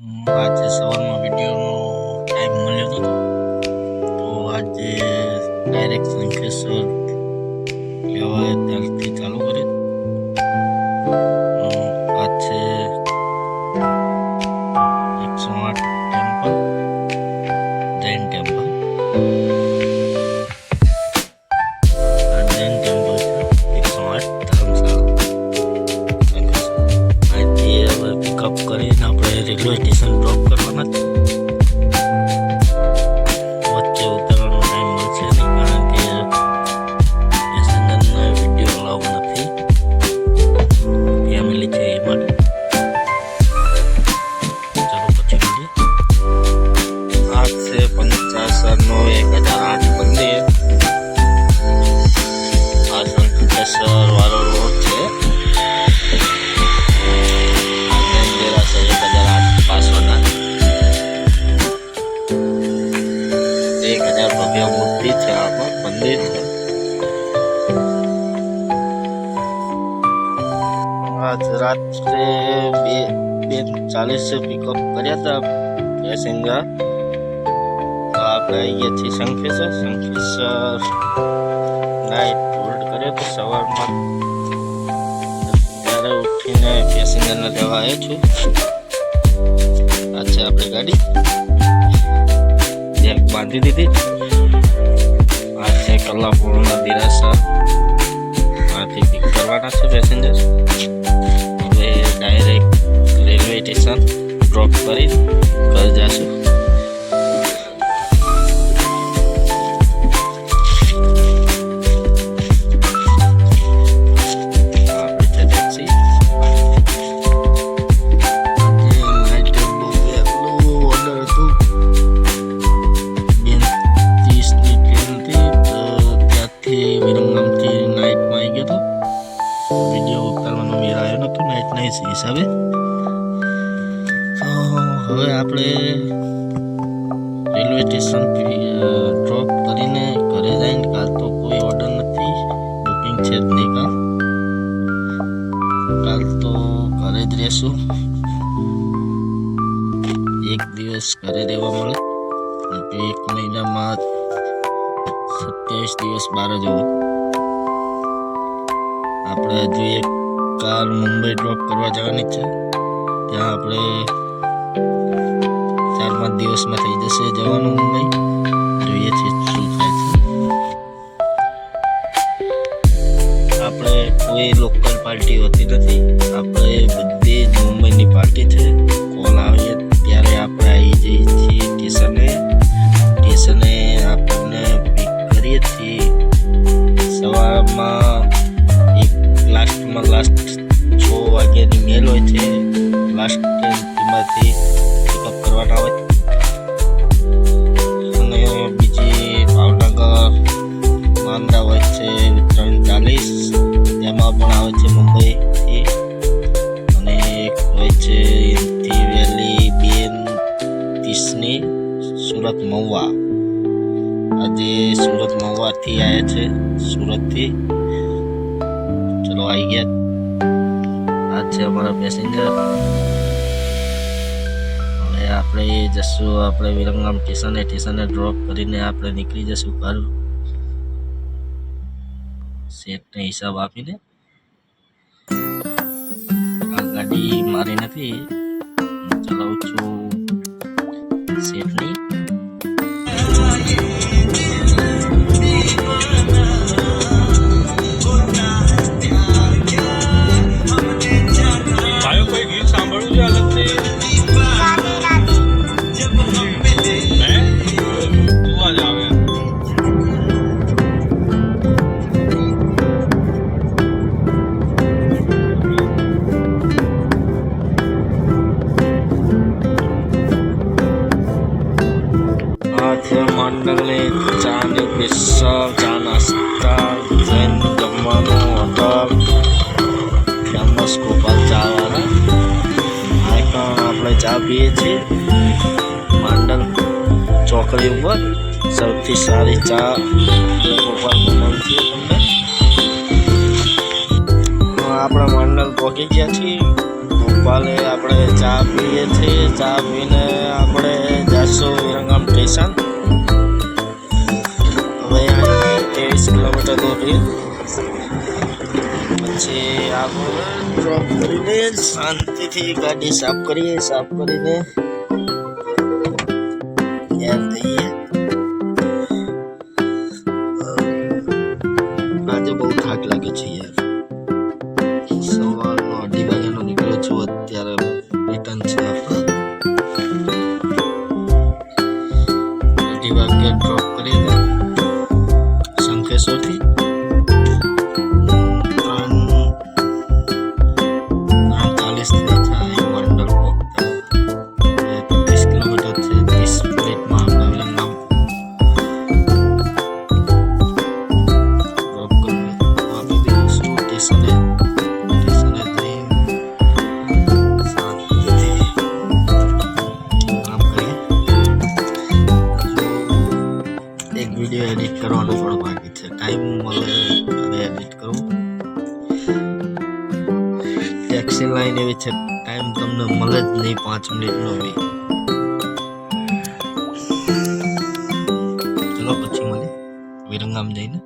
આજે સવારમાં વિડીયોનો ટાઈમ મળ્યો નહોતો, તો આજે ડાયરેક્ટ શંખેશ્વર લેવાય ત્યારથી ચાલુ કરી. આ છે 108 ટેમ્પલ, જૈન ટેમ્પલ. આ જૈન ટેમ્પલ છે 108 ધર્મશાળા. અહીંથી હવે પિકઅપ કરીને આપણે રેલવે સ્ટેશન ડ્રોપ કરવાના છે. વચ્ચે ઉતરવાનો ટાઈમ મળશે નહીં, કારણ કે પેસેન્જરને વિડીયો અલાઉ નથી, ફેમિલી છે એ માટે. ચાલો પછી મળીએ. આ છે પંચાસરનો 1008 મંદિર. આ શંખેશ્વર વાળો રોડ છે. મૂર્તિ છે, આમાં મંદિર છે. આજ રાત્રે 2:40 પિકઅપ કર્યા હતા પેસેન્જર. આપણે અહીંયાથી શંખેશ્વર નાઇટ હોલ્ડ કર્યો તો સવારમાં. ત્યારે ઉઠીને પેસેન્જરને લેવા આવ્યો છું. આ છે આપણી ગાડી, જેક બાંધી દીધી. આ છે કલાપુર્ણ દિરાસર, આથી પિક કરવાના છે પેસેન્જર. હવે ડાયરેક્ટ રેલવે સ્ટેશન ડ્રોપ કરી ઘર જશું. હિસાબે તો હવે આપણે રેલવે સ્ટેશન ડ્રોપ કરીને ઘરે જઈને, કાલ તો કોઈ ઓર્ડર નથી, બુકિંગ છે જ નહીં. કાલ તો ઘરે જ રહેશું. એક દિવસ ઘરે રહેવા મળે, તો 1 મહિનામાં 27 દિવસ બહાર જ હોય. આપણે હજુ એક કાર મુંબઈ ડ્રોપ કરવા જવાની છે. ત્યાં આપણે 4-5 દિવસમાં થઈ જશે જવાનું મુંબઈ. જોઈએ છે શું થાય છે. આપણે કોઈ લોકલ પાર્ટી હોતી નથી, આપણે બધી જ મુંબઈની પાર્ટી છે. કોલ આવીએ ત્યારે આપણે આવી જઈએ છીએ સ્ટેશને આપણને પિક કરીએ છીએ. સવારમાં લાસ્ટ 6 વાગ્યાની મેલ હોય છે. લાસ્ટ ટ્રેનમાંથી પિકઅપ કરવાના હોય. અને બીજી ભાવનગર માંદ્રા હોય છે 3:40, તેમાં પણ આવે છે મુંબઈથી. અને એક હોય છે એનથી વેલી 2:30ની સુરત મહુવા. આજે સુરત મહુવાથી આવ્યા છે, સુરતથી. ચલો આવી ગયા. આ છે અમારા પેસેન્જર. હવે આપણે જશું આપણે વિરમગામ સ્ટેશને ડ્રોપ કરીને આપણે નીકળી જશું ઘર, સેટને હિસાબ આપીને. આ ગાડી મારી નથી, હું ચલાવું છું સેટની. મંડળની ચાની સ્પેશિયલ ચા નાસ્તા, જૈન જમવાનું હોટલ, ફેમસ ગોપાલ ચા વાળા. આપણે ચા પીએ છીએ માંડલ ચોકડી ઉપર. સૌથી સારી ચા ગોપાલમાં મળશે તમને. આપણે માંડલ પહોંચી ગયા છીએ. કાલે આપણે ચા પીએ છીએ. ચા પીને આપણે જઈશું વિરંગામ સ્ટેશન. હવે અહીં 23 કિલોમીટર દૂર રહીએ. પછી આપણે ડ્રોપ કરીને શાંતિથી ગાડી સાફ કરીએ. સાફ કરીને યાર દઈએ. આજે બહુ થાક લાગે છે યાર. સવારનો 2:30 વાગ્યાનો નીકળ્યો છું. અત્યારે રિટર્ન છે આપણે 2 વાગે ડ્રોપ કરીને શંખેશ્વરથી 3:40 થાય વંડર પહોંચતા. 30 કિલોમીટર છે. 30 મિનિટમાં આપણે વિરંગામ ડ્રોપ કરીને આપી દઈશું સ્ટેશને. સ્ટેશને જઈ શાંતિથી કામ કરીએ. એક વિડીયો એડિટ કરવાનો થોડો બાકી છે. ટાઈમ મળે હવે એડિટ કરું. ટેક્સી લાઈન એવી છે, ટાઈમ તમને મળે જ નહીં 5 મિનિટનો બી. ચલો પછી મળે વિરંગામ જઈને.